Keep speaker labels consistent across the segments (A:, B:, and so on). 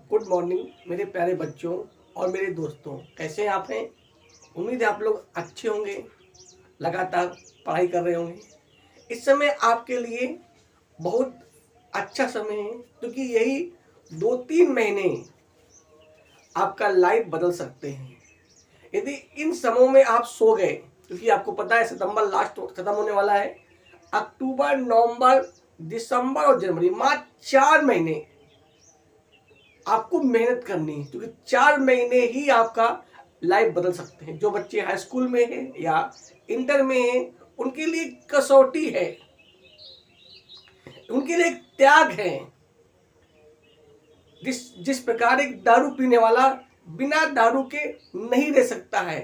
A: Good morning मेरे प्यारे बच्चों और मेरे दोस्तों, कैसे हैं आप हैं। उम्मीद है आप लोग अच्छे होंगे, लगातार पढ़ाई कर रहे होंगे। इस समय आपके लिए बहुत अच्छा समय है, क्योंकि यही 2-3 महीने आपका लाइफ बदल सकते हैं। यदि इन समयों में आप सो गए, क्योंकि आपको पता है सितंबर लास्ट खत्म होने वाला है, अक्टूबर, नवंबर, दिसंबर और जनवरी, मात्र 4 महीने आपको मेहनत करनी है, क्योंकि 4 महीने ही आपका लाइफ बदल सकते हैं। जो बच्चे हाई स्कूल में हैं या इंटर में हैं, उनके लिए कसौटी है, उनके लिए एक त्याग है। जिस प्रकार एक दारू पीने वाला बिना दारू के नहीं रह सकता है,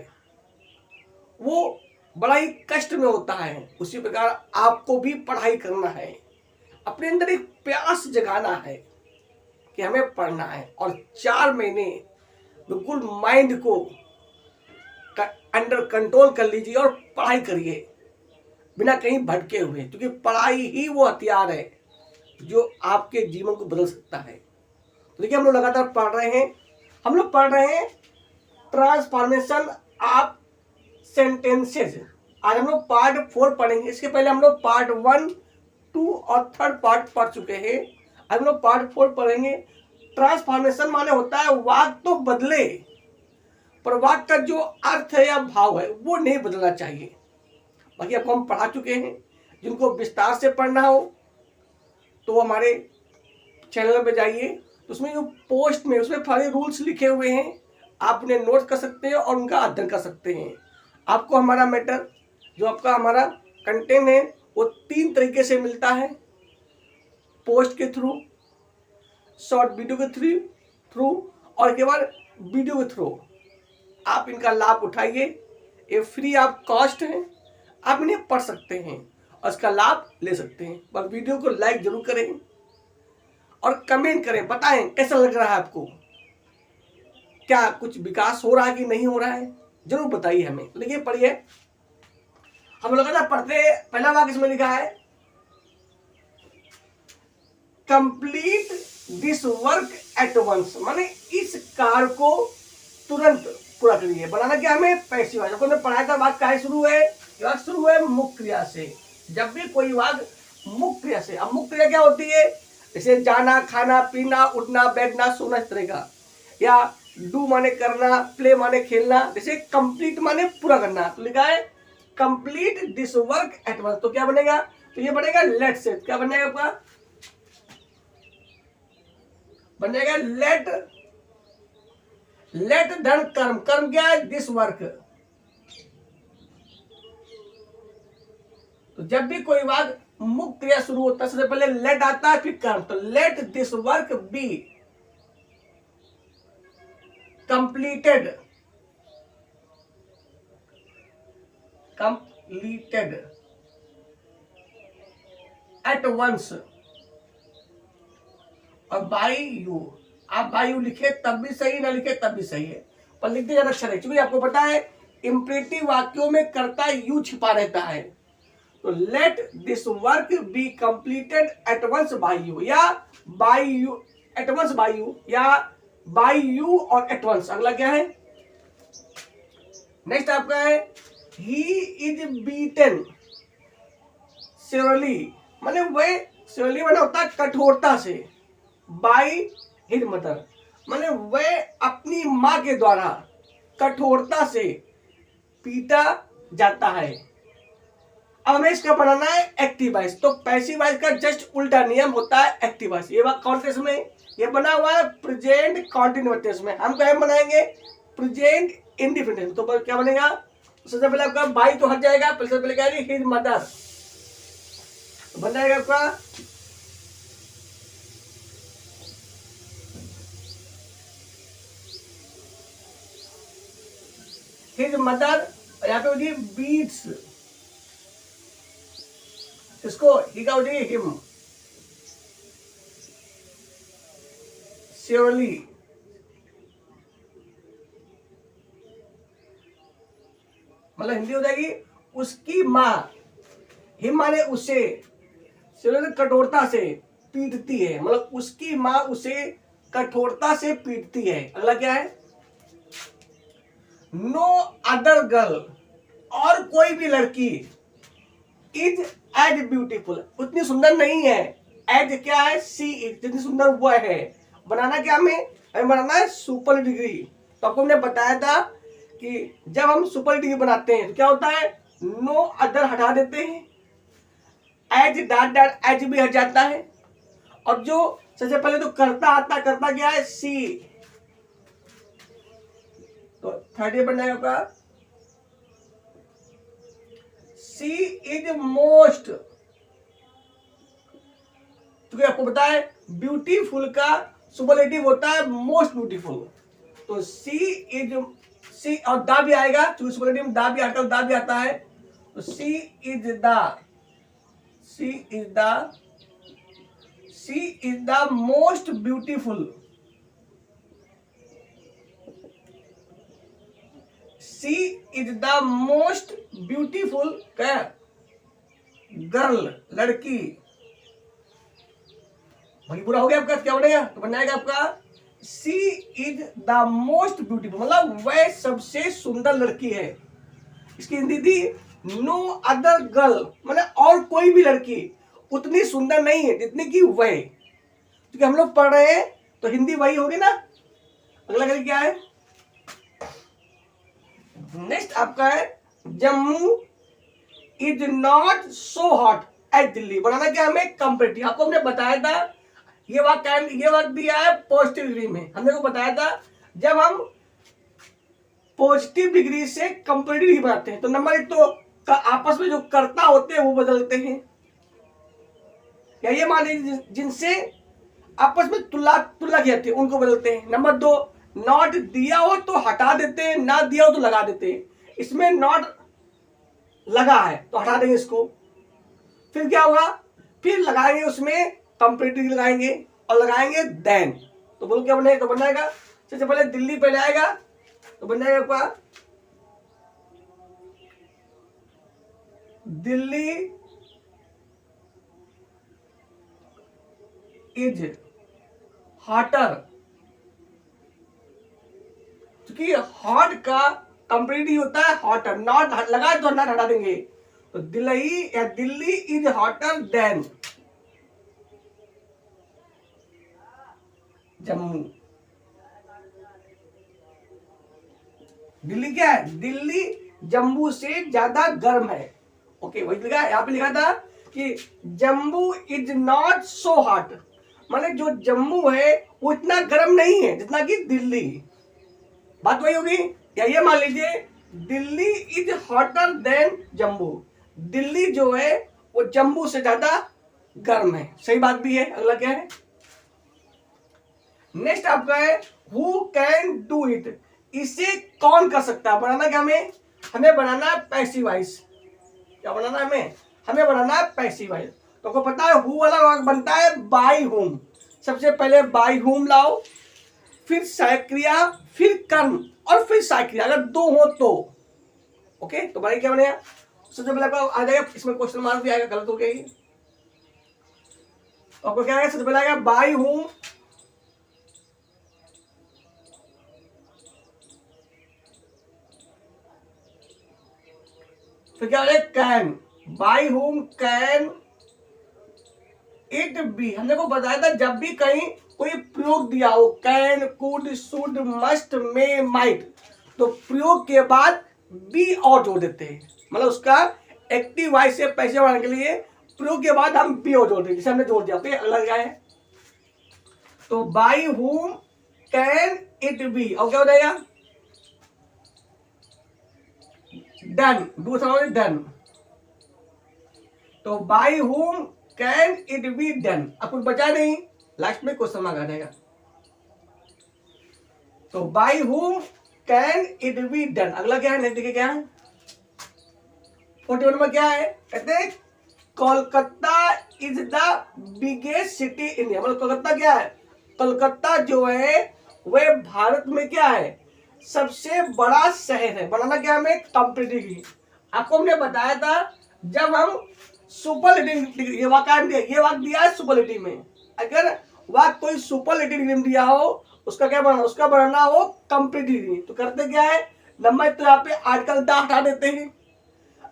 A: वो बड़ा ही कष्ट में होता है, उसी प्रकार आपको भी पढ़ाई करना है। अपने अंदर एक प्यास जगाना है कि हमें पढ़ना है, और 4 महीने बिल्कुल माइंड को अंडर कंट्रोल कर लीजिए और पढ़ाई करिए बिना कहीं भटके हुए, क्योंकि पढ़ाई ही वो हथियार है जो आपके जीवन को बदल सकता है। तो देखिए, हम लोग लगातार पढ़ रहे हैं। हम लोग पढ़ रहे हैं ट्रांसफॉर्मेशन ऑफ सेंटेंसेज। आज हम लोग पार्ट 4 पढ़ेंगे। इसके पहले हम लोग पार्ट 1, 2 और 3rd पार्ट पढ़ चुके हैं। आज हम लोग पार्ट 4 पढ़ेंगे। ट्रांसफॉर्मेशन माने होता है वाक्य तो बदले, पर वाक्य का जो अर्थ है या भाव है वो नहीं बदलना चाहिए। बाकी आपको हम पढ़ा चुके हैं। जिनको विस्तार से पढ़ना हो तो हमारे चैनल पे जाइए, तो उसमें जो पोस्ट में उसमें सारे रूल्स लिखे हुए हैं, आप उन्हें नोट कर सकते हैं और उनका अध्ययन कर सकते हैं। आपको हमारा मैटर, जो आपका हमारा कंटेंट है, वो 3 तरीके से मिलता है: पोस्ट के थ्रू, शॉर्ट वीडियो के थ्रू और केवल वीडियो के थ्रू। आप इनका लाभ उठाइए, ये फ्री ऑफ कॉस्ट है, आप इन्हें पढ़ सकते हैं और इसका लाभ ले सकते हैं। पर वीडियो को लाइक जरूर करें और कमेंट करें, बताएं कैसा लग रहा है आपको, क्या कुछ विकास हो रहा है कि नहीं हो रहा है, जरूर बताइए हमें। तो देखिए, पढ़िए। हम लोग पढ़ते, पहला वाक्य इसमें लिखा है, complete this work at once, माने इस कार्य को तुरंत पूरा करिए। बनाना क्या हमें पैसिव वॉइस। हमने पढ़ाया था वाक्य कहाँ शुरू है, वाक्य शुरू है मुख्य क्रिया से। जब भी कोई वाक्य मुख्य क्रिया से, अब मुख्य क्रिया क्या होती है, जैसे जाना, खाना, पीना, उठना, बैठना, सोना, इस तरह का। या डू माने करना, प्ले माने खेलना। जैसे कंप्लीट माने पूरा करना, तो लिखा है complete this work at once. तो क्या बनेगा, तो ये बनेगा लेट से। क्या बनेगा आपका, बनेगा लेट धन कर्म। कर्म क्या है, दिस वर्क। तो जब भी कोई वाक्य मुख्य क्रिया शुरू होता है, सबसे पहले लेट आता है, फिर कर्म। तो let this work be completed at once. और बाई यू, आप बाई यू लिखे तब भी सही, ना लिखे तब भी सही है, पर लिखते ज्यादा अक्षर है, क्योंकि आपको पता है इंपरेटिव वाक्यों में कर्ता यू छिपा रहता है। तो let this work be completed at once by you, या by you, at once by you, या बाय यू और एट वंस। अगला क्या है, नेक्स्ट आपका है ही इज बीटन सेवरली, माने वह सेवरली माने होता है कठोरता से, बाय हिज मदर, माने वह अपनी मां के द्वारा कठोरता से पीटा जाता है। अब हमें इसका बनाना है एक्टिव वॉइस। तो पैसिव वॉइस का जस्ट उल्टा नियम होता है एक्टिव वॉइस। ये बात कौन टेंस में, ये बना हुआ है प्रेजेंट कंटिन्यूअस टेंस में। हम क्या बनाएंगे, प्रेजेंट इंडिफिनिट। तो क्या बनेगा, सबसे पहले आपका बाई तो हट जाएगा, सबसे पहले क्या है हिज मदर, बन जाएगा आपका हिज मदर, और यहाँ पे होती है बीट्स, इसको ही का होती है हिम श्योरली। मतलब हिंदी हो जाएगी उसकी मां, हिम माने उसे, कठोरता से पीटती है, मतलब उसकी मां उसे कठोरता से पीटती है। अगला क्या है? नो अदर गर्ल, और कोई भी लड़की इज एज ब्यूटीफुल, उतनी सुंदर नहीं है, एज क्या है? सी इज, जितनी सुंदर वो है। बनाना क्या हमें बनाना है सुपर डिग्री। तो आपको हमने बताया था कि जब हम सुपर डिग्री बनाते हैं तो क्या होता है? नो अदर हटा देते हैं, एज डॉट डॉट एज भी हट जाता है, और जो सबसे पहले तो करता आता, करता क्या है? सी। तो थर्ड बन जाएगा सी इज मोस्ट, क्योंकि आपको पता है ब्यूटीफुल का सुपरलेटिव होता है मोस्ट ब्यूटीफुल। तो सी इज, सी और दा भी आएगा, क्योंकि सुपरलेटिव दा भी आता है, दा भी आता है। तो she is the, she is the, she is the most beautiful, she is the most beautiful क्या? गर्ल, लड़की। भाई पूरा हो गया आपका, क्या बनेगा? तो बन जाएगा आपका सी इज द मोस्ट ब्यूटीफुल, मतलब वह सबसे सुंदर लड़की है। इसकी हिंदी थी नो अदर गर्ल, मतलब और कोई भी लड़की उतनी सुंदर नहीं है जितनी कि वह। क्योंकि हम लोग पढ़ रहे हैं तो हिंदी वही होगी ना। अगला करिए क्या है? नेक्स्ट आपका है Jammu is not so hot as Delhi. बनाना क्या हमें? कंपेरेटिव। आपको हमने बताया था ये वाक्य दिया है पॉजिटिव डिग्री में। हमने को बताया था जब हम पॉजिटिव डिग्री से कंपेरेटिव डिग्री बनाते हैं तो नंबर एक तो आपस में जो कर्ता होते हैं वो बदलते हैं, या ये मान लीजिए जिनसे आपस में तुलना की जाती है उनको बदलते हैं। नंबर दो, नॉट दिया हो तो हटा देते हैं, ना दिया हो तो लगा देते हैं। इसमें नॉट लगा है तो हटा देंगे इसको। फिर क्या होगा? फिर लगाएंगे उसमें कंपेरेटिव लगाएंगे और लगाएंगे देन। तो बोलो क्या बनेगा? तो बन जाएगा सबसे पहले दिल्ली पहले आएगा तो बन जाएगा आपका दिल्ली इज हॉटर, क्योंकि हॉट का कंपेरेटिव होता है हॉटर। नॉट लगा तो नॉट हटा देंगे। तो Delhi is hotter then Jammu. Delhi क्या है? दिल्ली जम्मू से ज्यादा गर्म है। ओके, वही लिखा है, यहां पे लिखा था कि Jammu is not so hot, मतलब जो जम्मू है वो इतना गर्म नहीं है जितना कि दिल्ली। बात वही होगी। या ये मान लीजिए Delhi is hotter then Jammu, Delhi जो है वो जम्मू से ज्यादा गर्म है। सही बात भी है। अगला क्या है? नेक्स्ट आपका है हु कैन डू इट, इसे कौन कर सकता है। बनाना क्या हमें बनाना है पैसिव वॉइस। क्या बनाना है हमें बनाना है पैसिव वॉइस। तो आपको पता है हु वाला बनता है बाय हुम। सबसे पहले बाय हुम लाओ, फिर सहायक्रिया, फिर कर्म और फिर सहायक्रिया, अगर दो हो तो। ओके, तो भाई क्या बनेगा? सबसे पहले आपको आ जाएगा, इसमें क्वेश्चन मार्क भी आएगा, गलत हो गया ये। तो आपको क्या आएगा? सबसे पहले आएगा बाय हुम, फिर क्या हो जाएगा? Can. By whom can it be. हमने को बताया था जब भी कहीं कोई प्रयोग दिया हो, can, could, should, must, may, might, तो प्रयोग के बाद बी और जोड़ देते हैं। मतलब उसका एक्टिव वॉइस से पैसे बढ़ाने के लिए प्रयोग के बाद हम बी और जोड़ देंगे, जिसे हमने जोड़ दिया। फिर अगला क्या है? तो by whom can it be, और क्या हो जाएगा? डन। दूसरा डन। तो by whom can it be done. अब कुछ बचा नहीं, लास्ट में क्वेश्चन मार्क आ जाएगा। तो by whom can it be done. अगला क्या है? नेक्स्ट देखिए क्या है? 41 में क्या है? कहते हैं Kolkata is the biggest city in India. मतलब कोलकाता क्या है? कोलकाता जो है वह भारत में क्या है? सबसे बड़ा शहर है। बनाना क्या हमें? कंपेरेटिव। आपको हमने बताया था जब हम सुपरलेटिव, ये वाक्य दिया है सुपरलेटिव में, अगर वह कोई सुपरलेटिव डिग्री दिया हो उसका क्या बनना, उसका बनना हो कंप्लीट डिग्री। तो करते क्या है, नंबर तो यहाँ पे आर्टिकल द हटा देते हैं,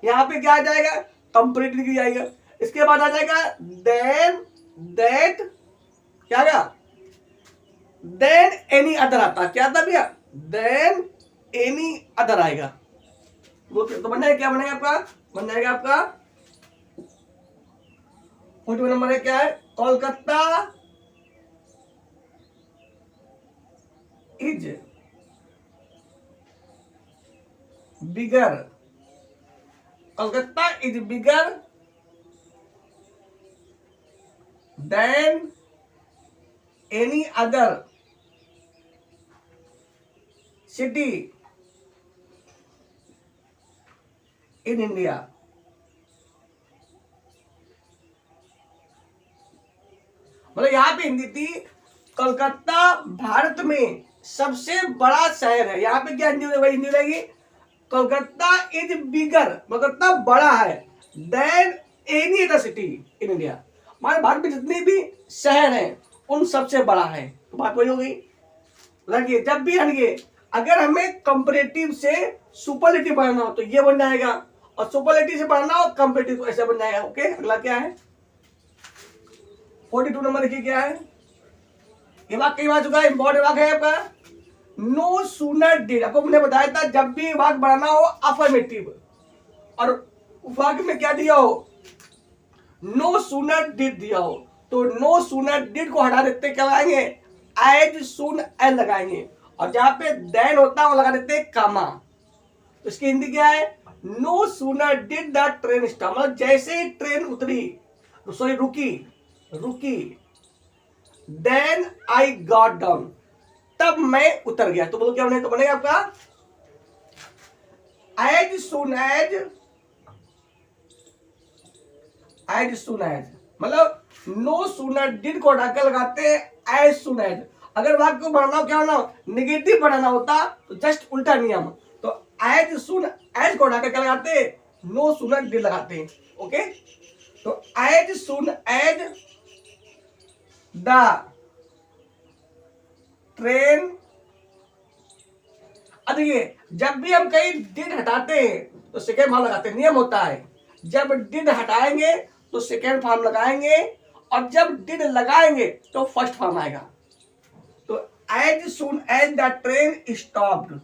A: यहाँ पे क्या आ जाएगा, कंप्लीट डिग्री आएगा। इसके बाद आ जाएगा देन दैट, क्या आएगा, देन एनी अदर आता, क्या आता भैया, देन एनी अदर आएगा। तो बन जाएगा, क्या बनेगा आपका, बन जाएगा आपका 41 नंबर है, क्या है, Kolkata is bigger, Kolkata is bigger than any other city in India. मतलब यहाँ पे हिंदी थी, कोलकाता भारत में सबसे बड़ा शहर है। यहाँ पे क्या हिंदी रहेगी, कोलकाता इज बिगर, कोलकाता बड़ा है, than any other city in India, हमारे भारत में जितने भी शहर हैं उन सबसे बड़ा है। तो बात वही हो गई। लगिए जब भी लगिए, अगर हमें कंपैरेटिव से सुपरलेटिव बनना हो तो ये बन जाएगा, और सुपरलेटिव से बनना हो कंपैरेटिव तो ऐसा बन जाएगा। ओके, अगला क्या है 42 नंबर देखिए क्या है, ये वाक्य कई बार चुका है, इंपॉर्टेंट वाक्य है आपका। नो सूनर डिड, आपको मैंने बताया था जब भी वाक्य बनाना हो अफर्मेटिव, और वाक्य में क्या दिया हो, नो सूनर डिड दिया हो, तो नो सूनर डिड को हटा देते, क्या लगाएंगे, एज सून एज लगाएंगे, और जहां पे देन होता है वो लगा देते कामा। तो इसकी हिंदी क्या है, no sooner did the train stop, मतलब जैसे ही ट्रेन उतरी, सॉरी रुकी, देन आई गॉट डाउन, तब मैं उतर गया। तो बोलो क्या बनेगा, तो बनेगा आपका एज सून एज, मतलब नो सूनर डिड को हटाकर लगाते एज सून एज। अगर वाक्य को बढ़ाना हो, क्या होना, निगेटिव बढ़ाना होता तो जस्ट उल्टा नियम, तो एज सून एज को हटाकर क्या लगाते, नो सूनर डिड लगाते हैं। ओके, तो as soon as the train, देखिए जब भी हम कहीं डिड हटाते हैं तो सेकेंड फॉर्म लगाते हैं, नियम होता है जब डिड हटाएंगे तो सेकेंड फॉर्म लगाएंगे, और जब डिड लगाएंगे तो फर्स्ट फॉर्म आएगा। तो as soon as the train stopped,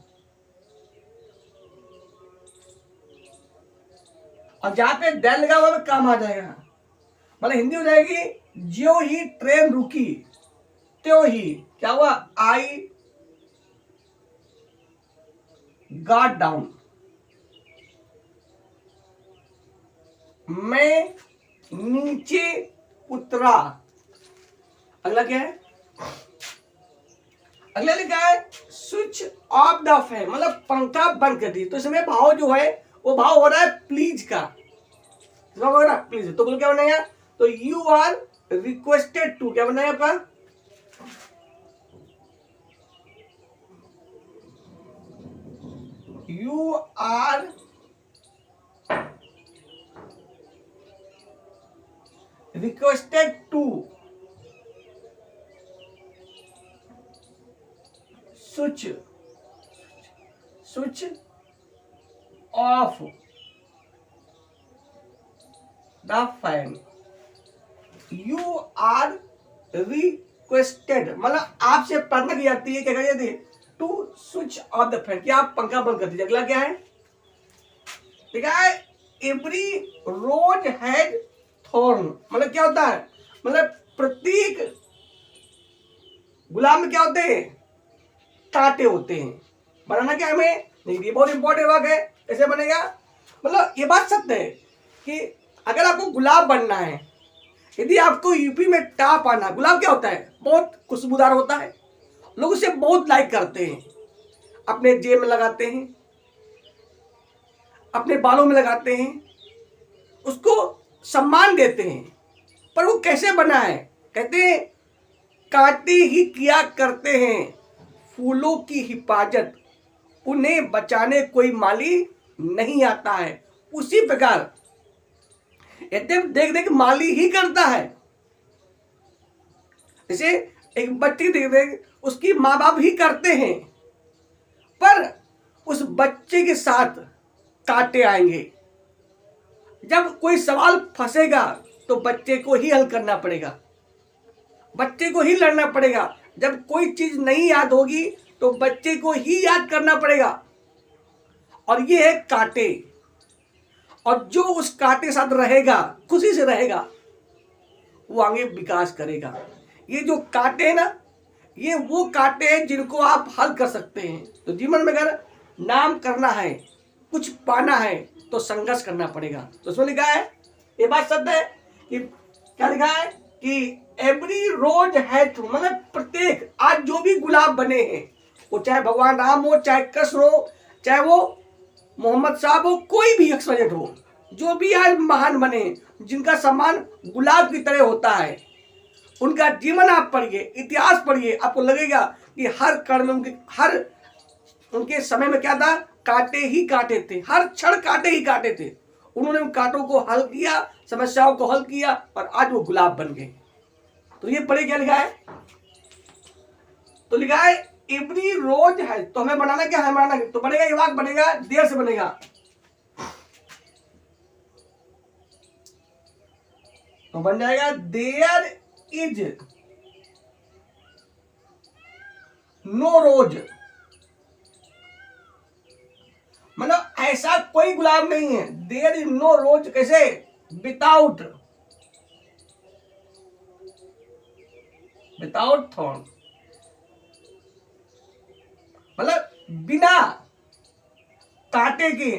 A: और जहां पे देन लगा हुआ काम आ जाएगा, मतलब हिंदी हो जाएगी ज्यों ही ट्रेन रुकी त्यों ही क्या हुआ, आई गॉट डाउन, मैं नीचे उतरा। अगला क्या है, अगला लिखा है स्विच ऑफ द फैन, मतलब पंखा बंद कर दी। तो इसमें भाव जो है वो भाव हो रहा है प्लीज का, प्लीज। तो बोलो क्या बनेगा, तो यू आर रिक्वेस्टेड टू, क्या बनेगा आपका, you are requested to switch off the fan, you are requested, मतलब आपसे प्रार्थना की जाती है, क्या कही जाती है, to switch off the fan, कि आप पंखा बंद कर दीजिए। अगला क्या है, ठीक है, एवरी रोज हैड थॉर्न, मतलब क्या होता है, मतलब प्रत्येक गुलाब में क्या होते हैं, कांटे होते हैं। बनाना क्या हमें, नहीं, ये बहुत इंपॉर्टेंट वर्क है, कैसे बनेगा, मतलब ये बात सत्य है कि अगर आपको गुलाब बनना है, यदि आपको यूपी में टॉप आना, गुलाब क्या होता है, बहुत खुशबूदार होता है, लोग उसे बहुत लाइक करते हैं, अपने जेब में लगाते हैं, अपने बालों में लगाते हैं, उसको सम्मान देते हैं। पर वो कैसे बना है, कहते हैं कांटे ही किया करते हैं फूलों की हिफाजत, उन्हें बचाने कोई माली नहीं आता है। उसी प्रकार यद्यप देख देख माली ही करता है, जैसे एक बच्चे देख उसकी माँ बाप ही करते हैं, पर उस बच्चे के साथ कांटे आएंगे। जब कोई सवाल फंसेगा तो बच्चे को ही हल करना पड़ेगा, बच्चे को ही लड़ना पड़ेगा। जब कोई चीज नहीं याद होगी तो बच्चे को ही याद करना पड़ेगा। और ये है कांटे, और जो उस कांटे साथ रहेगा, खुशी से रहेगा, वो आगे विकास करेगा। ये जो कांटे हैं ना, ये वो कांटे हैं जिनको आप हल कर सकते हैं। तो जीवन में अगर नाम करना है, कुछ पाना है, तो संघर्ष करना पड़ेगा। तो उसमें लिखा है, ये बात सत्य है कि क्या लिखा है कि एवरी रोज है, मतलब प्रत्येक, आज जो भी गुलाब बने हैं, वो चाहे भगवान राम हो, चाहे कृष्ण हो, चाहे वो मोहम्मद साहब हो, कोई भी एक्सपर्ट हो, जो भी आज महान बने, जिनका सम्मान गुलाब की तरह होता है, उनका जीवन आप पढ़िए, इतिहास पढ़िए, आपको लगेगा कि हर कर्म उनके समय में क्या था, कांटे ही कांटे थे, हर क्षण कांटे ही कांटे थे। उन्होंने उन कांटों को हल किया, समस्याओं को हल किया, और आज वो गुलाब बन गए। तो ये पढ़े, क्या लिखा है, तो लिखा है एवरी रोज है। तो हमें बनाना क्या है, बनाना तो बनेगा, ये वाक्य बनेगा, देर से बनेगा। तो बन जाएगा देयर इज नो रोज, मतलब ऐसा कोई गुलाब नहीं है। देयर इज नो रोज कैसे, विदाउट थॉर्न, मतलब बिना कांटे के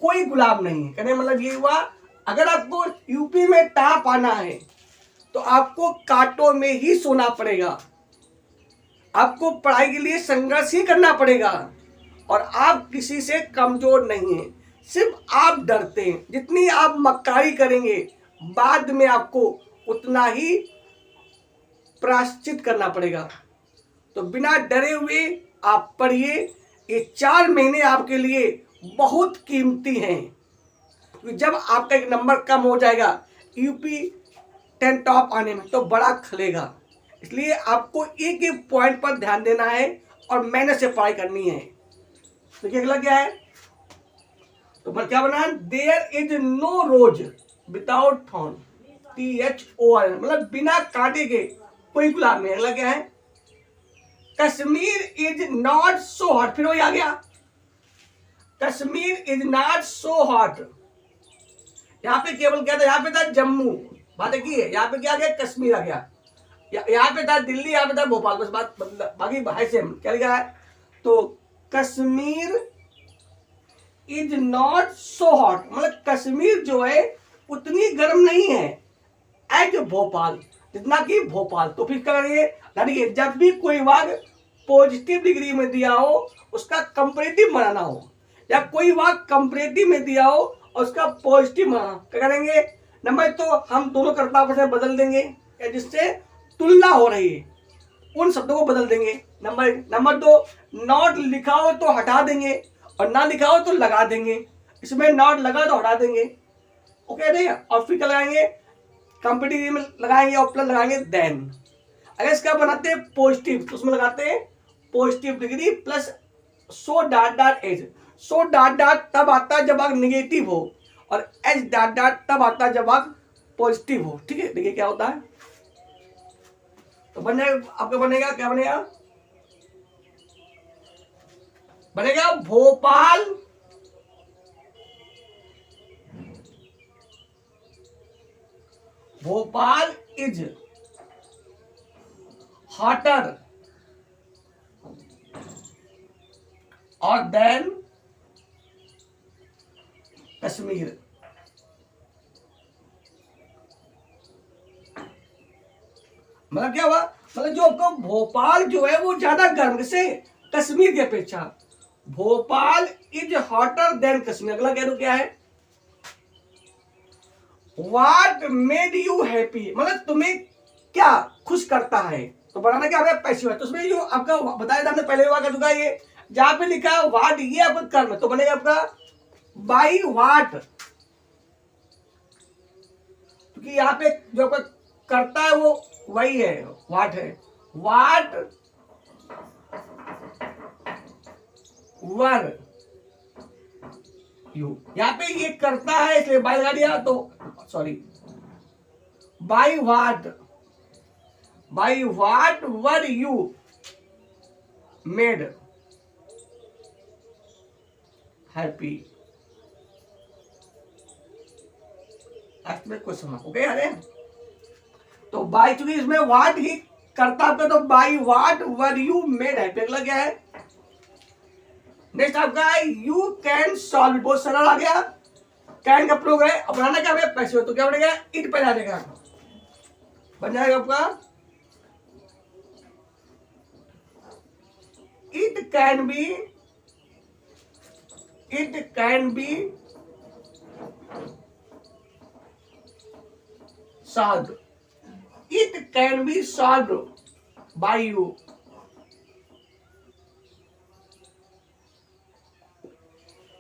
A: कोई गुलाब नहीं है। कहने मतलब ये हुआ, अगर आपको यूपी में टॉप आना है तो आपको कांटों में ही सोना पड़ेगा, आपको पढ़ाई के लिए संघर्ष ही करना पड़ेगा। और आप किसी से कमजोर नहीं हैं, सिर्फ आप डरते हैं। जितनी आप मक्कारी करेंगे, बाद में आपको उतना ही प्रायश्चित करना पड़ेगा। तो बिना डरे हुए आप पढ़िए। ये 4 महीने आपके लिए बहुत कीमती हैं, क्योंकि जब आपका एक नंबर कम हो जाएगा यूपी 10 टॉप आने में, तो बड़ा खलेगा। इसलिए आपको एक एक पॉइंट पर ध्यान देना है और मेहनत से पढ़ाई करनी है। तो क्या अगला क्या है, तो क्या बना, there is no rose without thorn, THORN, मतलब बिना कांटे के कोई गुलाब नहीं। अगला क्या है, Kashmir is not so hot, फिर वही आ गया, Kashmir is not so hot. यहाँ पे केवल क्या था, यहाँ पे था जम्मू, बात की है, यहाँ पे क्या आ गया, कश्मीर आ गया। यहाँ पे था दिल्ली, यहाँ पे था भोपाल, बस बात बाकी भाई से क्या लिखा है, तो Kashmir is not so hot, मतलब कश्मीर जो है उतनी गर्म नहीं है एज भोपाल, जितना कि भोपाल। तो फिर क्या करेंगे, यानी जब भी कोई वाक्य पॉजिटिव डिग्री में दिया हो उसका कंपैरेटिव बनाना हो, या कोई वाक्य कंपैरेटिव में दिया हो और उसका पॉजिटिव बनाना, क्या करेंगे, नंबर तो हम दोनों कर्ता से बदल देंगे, या जिससे तुलना हो रही है उन शब्दों को बदल देंगे। नंबर 2, नॉट लिखा हो तो हटा देंगे, और ना लिखा हो तो लगा देंगे। इसमें नॉट लगा तो हटा देंगे, ओके नहीं। और फिर क्या लगाएंगे, कंपैरेटिव में लगाएंगे और प्लस लगाएंगे देन। अगर इसका बनाते हैं पॉजिटिव, तो उसमें लगाते हैं positive degree plus so dot dot as. So dot dot तब आता है जब वाक्य नेगेटिव हो, और एच डॉट डॉट तब आता है जब वाक्य पॉजिटिव हो। ठीक है, देखिए क्या होता है, तो बन जाएगा आपका, बनेगा क्या, बनेगा भोपाल इज हॉटर और देन कश्मीर। मतलब क्या हुआ, मतलब जो आपको भोपाल जो है वो ज्यादा गर्म से कश्मीर की अपेक्षा, Bhopal is hotter then Kashmir. अगला कह दो क्या है, What made you happy, मतलब तुम्हें क्या खुश करता है। तो बनाना क्या है, पैसिव है। तो उसमें जो आपका बताया था हमने पहले हुआ कर, ये जहां पे लिखा है वाट, ये आपका कर्म है, तो बनेगा आपका बाई वाट, क्योंकि यहाँ पे जो आपका करता है वो वही है, व्हाट है, व्हाट वर यू। यहां पे ये करता है इसलिए बाय लगा दिया, तो sorry, by what were you made happy. में क्वेश्चन ओके अरे, तो बाय चूंकि इसमें व्हाट ही करता पे, तो by what were you made happy. अगला क्या है, नेक्स्ट आपका है यू कैन सॉल्व। बहुत सरल आ गया, कैन का प्रयोग है, अब बनाना क्या है पैसे, तो क्या बनेगा, इट पे आ जाएगा, बन जाएगा आपका it can be solve, it can be solve by you.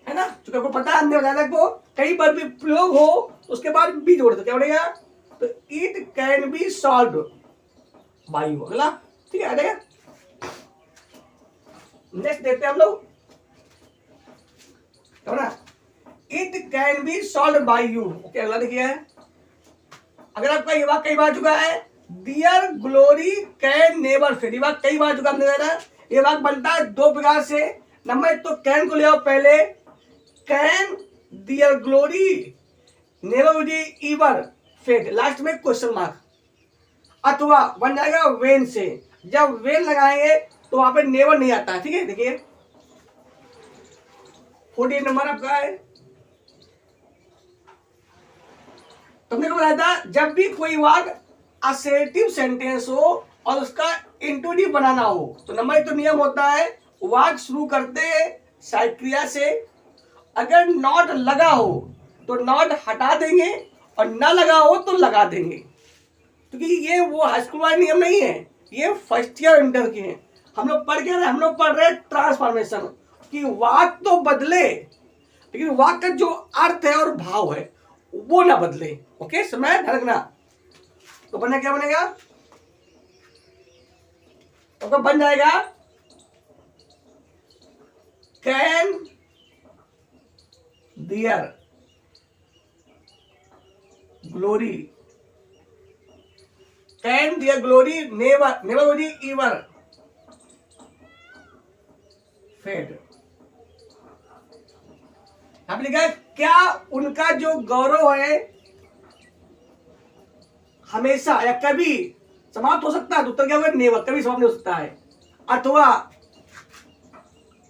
A: है ना, चूंकि आपको पता है, हमने बताया को कई बार भी प्रयोग हो तो उसके बाद बी जोड़ दो, क्या बनेगा, तो it can be solve by you. अगला ठीक है, आ जाएगा। नेक्स्ट देखते हैं हम लोग, it can be solve by you. Okay, अगला देखिए, अगर आपका ये वाक्य कई बार चुका है, their glory can never fade, ये वाक्य कई बार चुका हमने देखा। ये वाक्य बनता है दो प्रकार से, नंबर एक तो कैन को ले आओ पहले, can their glory never will ever fade, last में क्वेश्चन मार्क, अथवा बन जाएगा वेन से, जब वेन लगाएंगे तो वहां पे नेवर नहीं आता है। ठीक है, देखिए 48 नंबर आपका है। तुमने को बताया था, जब भी कोई वाक्य असर्टिव सेंटेंस हो और उसका इंटूटिव बनाना हो, तो नंबर एक तो नियम होता है, वाक्य शुरू करते हैं सहायक क्रिया से, अगर नॉट लगा हो तो नॉट हटा देंगे और ना लगा हो तो लगा देंगे, क्योंकि ये वो हाई स्कूल वाले नियम नहीं है, ये फर्स्ट ईयर इंटर के हैं। हम लोग पढ़ रहे ट्रांसफॉर्मेशन कि वाक्य तो बदले लेकिन वाक्य का जो अर्थ है और भाव है वो ना बदले। ओके, समय ध्यान, तो बनना क्या बनेगा, तो बन जाएगा can their glory, can their glory never will ever fade. आपने लिखा क्या उनका जो गौरव है हमेशा या कभी समाप्त हो सकता है, तो उत्तर क्या होगा, नेवर, कभी समाप्त नहीं हो सकता है। अथवा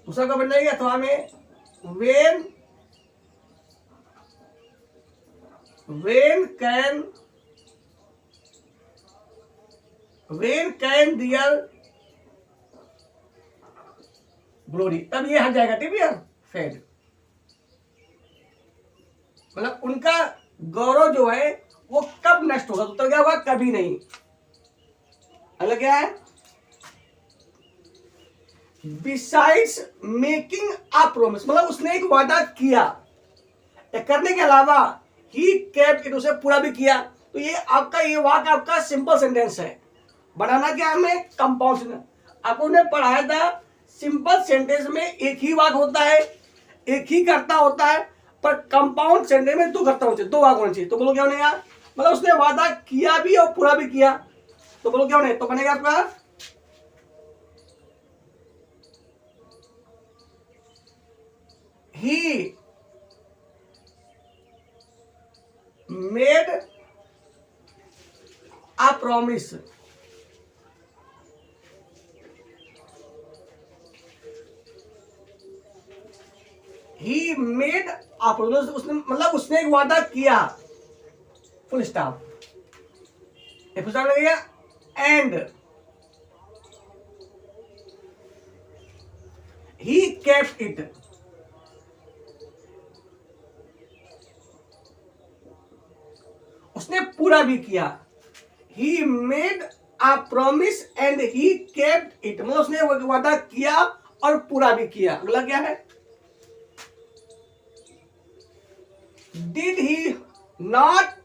A: दूसरा क्या बन जाएगा, अथवा में वेन कैन डियर ग्लोरी, तब ये हट जाएगा, ठीक है, फेड, मतलब उनका गौरव जो है वो कब नष्ट होगा, तो उत्तर क्या होगा, कभी नहीं। अगला क्या है, बिसाइड्स मेकिंग अ प्रॉमिस, मतलब उसने एक वादा किया, करने के अलावा ही केप्ट इट, उसे पूरा भी किया। तो ये आपका ये वाक्य आपका सिंपल सेंटेंस है, बनाना क्या हमें, कंपाउंड सेंटेंस। आपको ने पढ़ाया था सिंपल सेंटेंस में एक ही वाक्य होता है, एक ही कर्ता होता है, पर कंपाउंड सेंटेंस में दो कर्ता होने चाहिए, दो वाक्य होने चाहिए। तो बोलो क्या बनेगा, मतलब उसने वादा किया भी और पूरा भी किया, तो बोलो क्या बनेगा, तो बनेगा आपका he made a promise, he made a promise, उसने मतलब उसने एक वादा किया, फुल स्टॉप, फुल स्टॉप लगेगा, एंड ही केप्ट इट, उसने पूरा भी किया, he made a promise and he kept it, मतलब उसने वादा किया और पूरा भी किया। अगला क्या है, did he not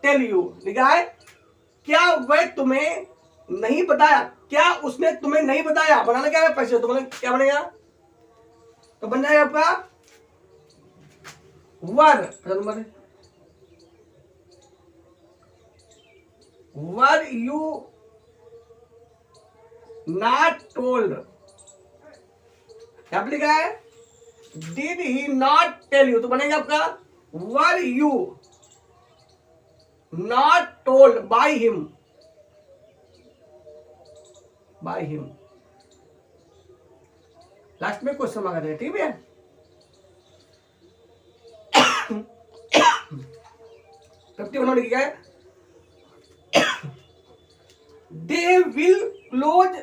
A: tell you, लिखा है क्या वह तुम्हें नहीं बताया, क्या उसने तुम्हें नहीं बताया। बनाना क्या है पैसे, तो बोले क्या बनेगा, तो बन जाएगा आपका were. Were you not told, क्या लिखा है, did he not tell you, तो बनेगा आपका were you not told by him, by him. Last में क्वेश्चन मांगा था, ठीक है। लिखा है they will close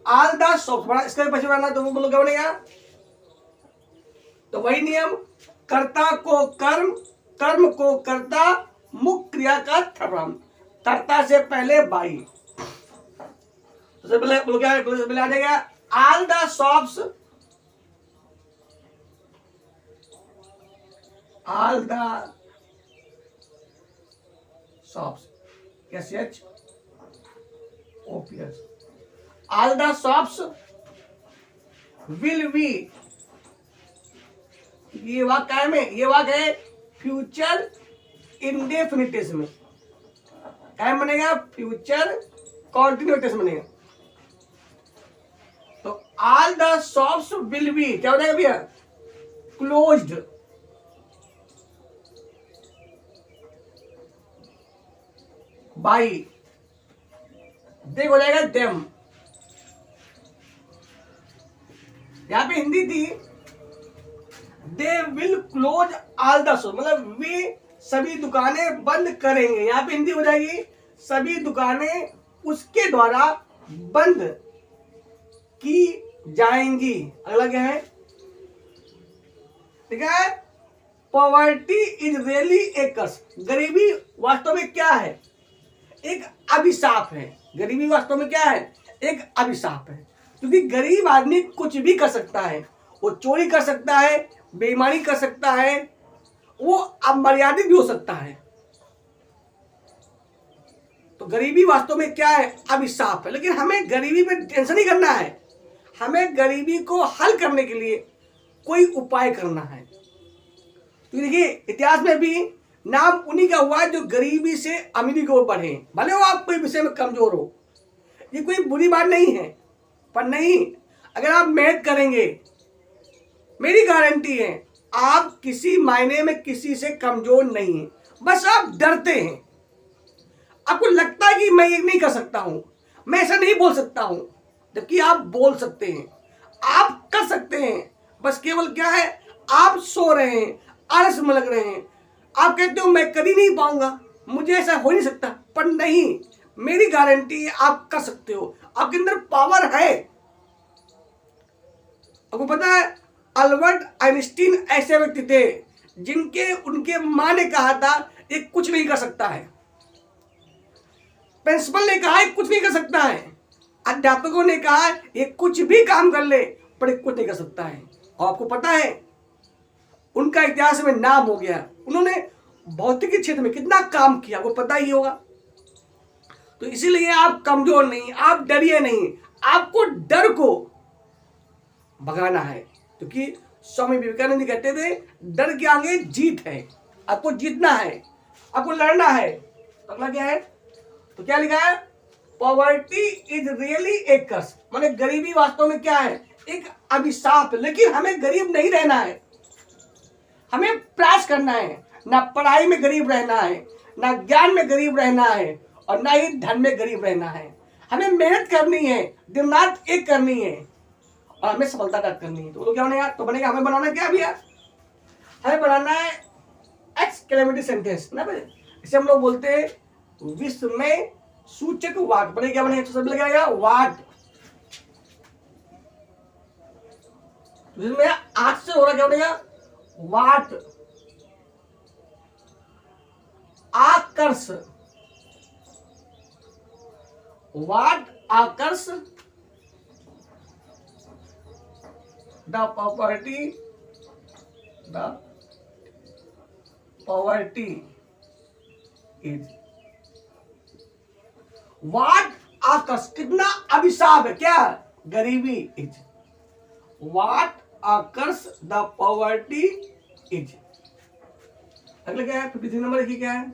A: all the shops, इसका पीछे बनाना, तो वो बोलो क्या बनेगा, तो वही नियम, कर्ता को कर्म, कर्म को कर्ता, मुख्य क्रिया का थर्म, कर्ता से पहले बाई, तो पहले बोलो क्या है, पहले आ जाएगा all the shops, all the shops, SH OPS, all the shops will be, ये वाक्य है में, ये वाक्य है फ्यूचर इंडेफिनिटिव में, क्या बनेगा, फ्यूचर कॉन्टिन्यूटिव बनेगा। तो all the shops will be क्या हो जाएगा भैया, क्लोज्ड बाई, देख हो जाएगा देम। यहां पे हिंदी थी दे will close all the shop, मतलब वे सभी दुकानें बंद करेंगे, यहां पे हिंदी हो जाएगी सभी दुकानें उसके द्वारा बंद की जाएंगी। अगला क्या है, ठीक है, पॉवर्टी इज रियली ए कर्स, गरीबी वास्तव में क्या है, एक अभिशाप है। गरीबी वास्तव में क्या है, एक अभिशाप है, क्योंकि गरीब आदमी कुछ भी कर सकता है, वो चोरी कर सकता है, बेईमानी कर सकता है, वो अमर्यादित भी हो सकता है। तो गरीबी वास्तव में क्या है, अभिशाप है। लेकिन हमें गरीबी पे टेंशन नहीं करना है, हमें गरीबी को हल करने के लिए कोई उपाय करना है। तो देखिए इतिहास में भी नाम उन्हीं का हुआ है जो गरीबी से अमीरी को बढ़े, भले हो आप कोई विषय में कमजोर हो, ये कोई बुरी बात नहीं है, पर नहीं, अगर आप मेहनत करेंगे, मेरी गारंटी है आप किसी मायने में किसी से कमजोर नहीं है। बस आप डरते हैं, आपको लगता है कि मैं ये नहीं कर सकता हूं, मैं ऐसा नहीं बोल सकता हूं, जबकि आप बोल सकते हैं, आप कर सकते हैं। बस केवल क्या है, आप सो रहे हैं, आलस में लग रहे हैं, आप कहते हो मैं कर ही नहीं पाऊंगा, मुझे ऐसा हो नहीं सकता, पर नहीं, मेरी गारंटी है आप कर सकते हो, आपके अंदर पावर है। आपको पता है अल्बर्ट आइंस्टीन ऐसे व्यक्ति थे जिनके उनके मां ने कहा था ये कुछ नहीं कर सकता है, प्रिंसिपल ने कहा ये कुछ नहीं कर सकता है, अध्यापकों ने कहा ये कुछ भी काम कर ले पर कुछ नहीं कर सकता है। और आपको पता है उनका इतिहास में नाम हो गया, उन्होंने भौतिक क्षेत्र में कितना काम किया, आपको पता ही होगा। तो इसीलिए आप कमजोर नहीं, आप डरिए नहीं, आपको डर को भगाना है, क्योंकि स्वामी विवेकानंद कहते थे डर के आगे जीत है, आपको जीतना है, आपको लड़ना है। अगला क्या है, तो क्या लिखा है, पॉवर्टी इज रियली ए कर्स, माने गरीबी वास्तव में क्या है, एक अभिशाप। लेकिन हमें गरीब नहीं रहना है, हमें प्रयास करना है, ना पढ़ाई में गरीब रहना है, ना ज्ञान में गरीब रहना है, और ना ही धन में गरीब रहना है। हमें मेहनत करनी है, दिन रात एक करनी है, और हमें सफलता प्राप्त करनी है। तो क्या बनेगा, तो बनेगा हमें बनाना क्या भैया, हमें बनाना है एक्सक्लेमेटरी सेंटेंस ना, इसे हम लोग बोलते हैं विश्व में सूचक वाक्य। बने क्या बनेगा, तो सब लगाएगा वाट, जिसमें आज से हो रहा क्या बनेगा, what a curse, what a curse the poverty is. What a curse, कितना अभिशाप है, क्या गरीबी is, what a curse the poverty is. अगला क्या है 53 नंबर, देखिए क्या है,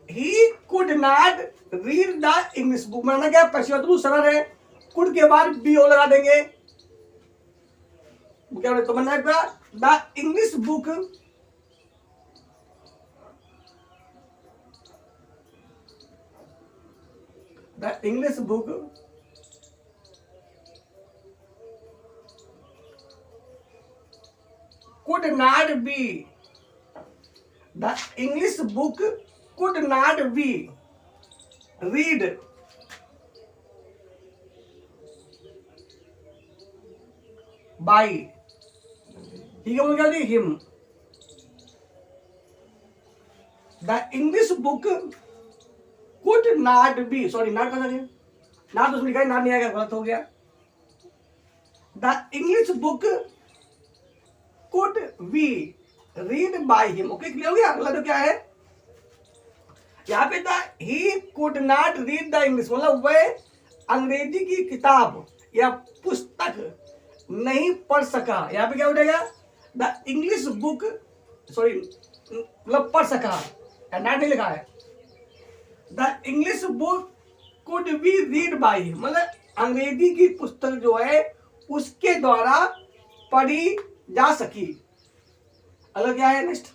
A: he could not read the English book, माना क्या पश्चिम सरल है, कुड के बाद बी ओ लगा देंगे, क्या तो बनना है the English book the English book could not be, the English book could not be read by, ठीक है, क्या होती him, the English book could not be, sorry not कहा गया, नॉट उसमें लिखा है, नॉट नहीं आएगा, गलत हो गया, the English book could be read by him. Okay, clear हो गया। अगला तो क्या है, यहाँ पे था ही could not read the English, मतलब वह अंग्रेजी की किताब या पुस्तक नहीं पढ़ सका। यहाँ पे क्या हो जाएगा, द इंग्लिश बुक, सॉरी मतलब पढ़ सका, नॉट नहीं लिखा है, the English book could be read by, मतलब अंग्रेजी की पुस्तक जो है उसके द्वारा पढ़ी जा सकी। अगला क्या है next,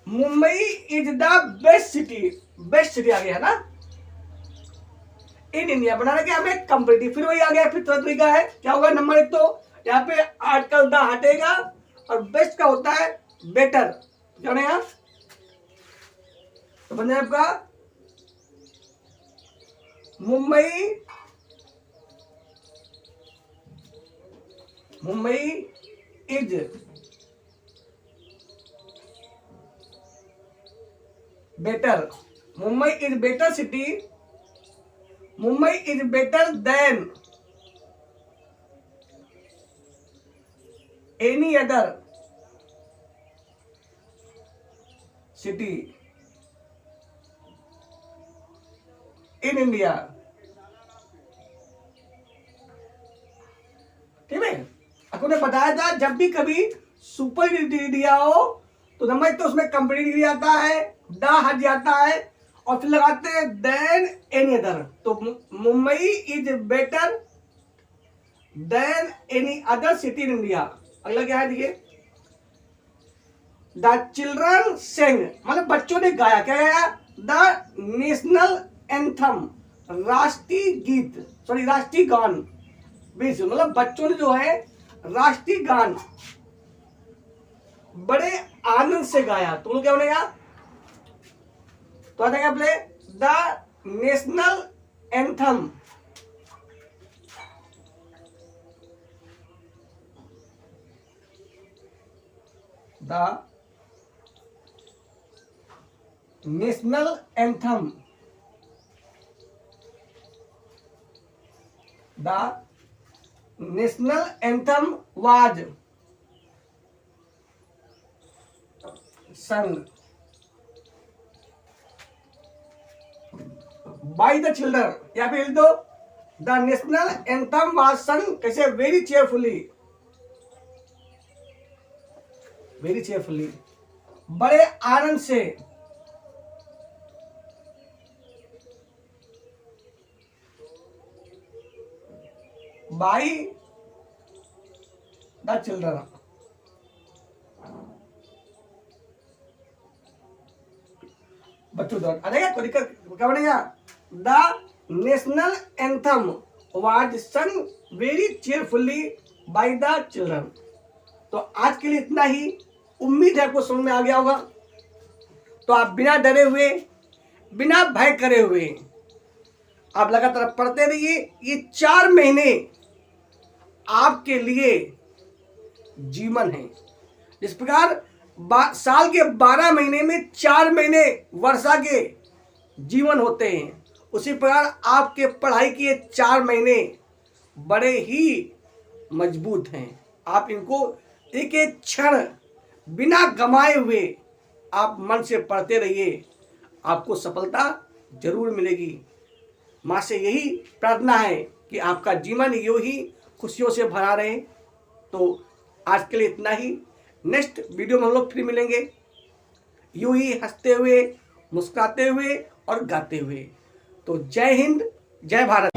A: Mumbai is the best city, best city आ गया है ना इन इंडिया, बनाना क्या हमें कंपेरेटिव, फिर वही आ गया, फिर तरीका है, क्या होगा नंबर एक, तो यहाँ पे आर्टिकल द हटेगा और बेस्ट का होता है बेटर, क्या होना यहाँ, तो बन जाए आपका Mumbai is better, Mumbai is better city, Mumbai is better than any other city in India. ठीक है, आपको ने बताया था जब भी कभी सुपर दिया हो तो नंबर तो उसमें कंपनी डिग्री आता है, द हट जाता है और फिर लगाते हैं देन एनी अदर, तो Mumbai is better than any other city in India. अगला क्या है देखिए, द चिल्ड्रन सेंग, मतलब बच्चों ने गाया, क्या गाया, द नेशनल एंथम, राष्ट्रीय गीत, सॉरी राष्ट्रीय गान, मतलब बच्चों ने जो है राष्ट्रीय गान बड़े आनंद से गाया, तो क्या बनेगा, तो आ जाएगा play the national anthem, the national anthem, the national anthem was sung by the children, या फिर लिख दो द नेशनल एंथम वाज संग कैसे, वेरी चेयरफुली, वेरी चेयरफुली, बड़े आनंद से, बाय द चिल्ड्रन, बच्चों द्वारा आ जाएगा, कोई दिक्कत क्या बनेगा, द नेशनल एंथम वाज संग very cheerfully by the children. तो आज के लिए इतना ही, उम्मीद है आपको समझ में आ गया होगा। तो आप बिना डरे हुए, बिना भय करे हुए आप लगातार पढ़ते रहिए। ये 4 महीने आपके लिए जीवन है। जिस प्रकार साल के 12 महीने में 4 महीने वर्षा के जीवन होते हैं, उसी प्रकार आपके पढ़ाई के 4 महीने बड़े ही मजबूत हैं। आप इनको एक एक क्षण बिना गमाए हुए आप मन से पढ़ते रहिए। आपको सफलता जरूर मिलेगी। माँ से यही प्रार्थना है कि आपका जीवन यूं ही खुशियों से भरा रहे। तो आज के लिए इतना ही। नेक्स्ट वीडियो में हम लोग फिर मिलेंगे, यूं ही हंसते हुए, मुस्कुराते हुए और गाते हुए। तो जय हिंद, जय भारत।